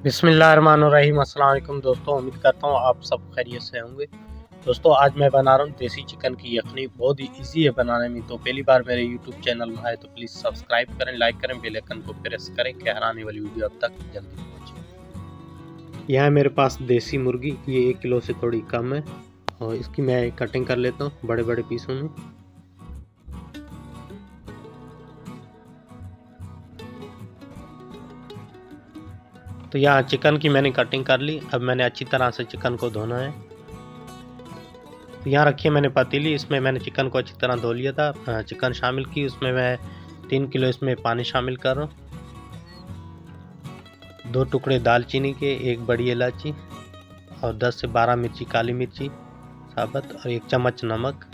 बिस्मिल्लाहिर्रहमानिर्रहीम। अस्सलाम वालेकुम दोस्तों, उम्मीद करता हूँ आप सब खैरियत से होंगे। दोस्तों आज मैं बना रहा हूँ देसी चिकन की यखनी। बहुत ही इजी है बनाने में। तो पहली बार मेरे यूट्यूब चैनल में आए तो प्लीज़ सब्सक्राइब करें, लाइक करें, बेल आइकन को प्रेस करें कि हर आने वाली वीडियो अब तक जल्दी पहुँचे। यहाँ मेरे पास देसी मुर्गी, ये 1 किलो से थोड़ी कम है और इसकी मैं कटिंग कर लेता हूँ बड़े बड़े पीसों में। तो यहाँ चिकन की मैंने कटिंग कर ली। अब मैंने अच्छी तरह से चिकन को धोना है। तो यहाँ रखिए मैंने पतीली, इसमें मैंने चिकन को अच्छी तरह धो लिया था। चिकन शामिल की, उसमें मैं 3 किलो इसमें पानी शामिल कर रहा हूँ। 2 टुकड़े दालचीनी के, 1 बड़ी इलायची और 10 से 12 मिर्ची काली मिर्ची साबुत और 1 चम्मच नमक,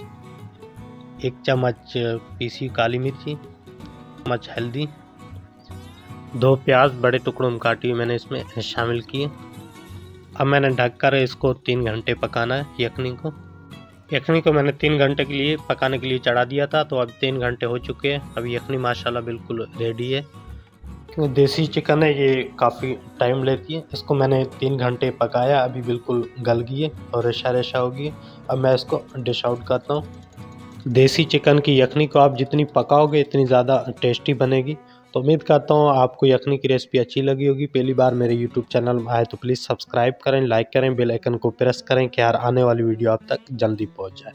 1 चम्मच पीसी काली मिर्ची, चम्मच हल्दी, 2 प्याज बड़े टुकड़ों में काटी हुई मैंने इसमें शामिल किए। अब मैंने ढककर इसको 3 घंटे पकाना है। यखनी को मैंने 3 घंटे के लिए पकाने के लिए चढ़ा दिया था। तो अब 3 घंटे हो चुके हैं। अब यखनी माशाल्लाह बिल्कुल रेडी है। क्योंकि देसी चिकन है, ये काफ़ी टाइम लेती है। इसको मैंने 3 घंटे पकाया, अभी बिल्कुल गल गई है और रेशा रेशा होगी। अब मैं इसको डिश आउट करता हूँ। देसी चिकन की यखनी को आप जितनी पकाओगे इतनी ज़्यादा टेस्टी बनेगी। तो उम्मीद करता हूँ आपको यखनी की रेसिपी अच्छी लगी होगी। पहली बार मेरे यूट्यूब चैनल में आए तो प्लीज़ सब्सक्राइब करें, लाइक करें, बेल आइकन को प्रेस करें कि हर आने वाली वीडियो आप तक जल्दी पहुँच जाए।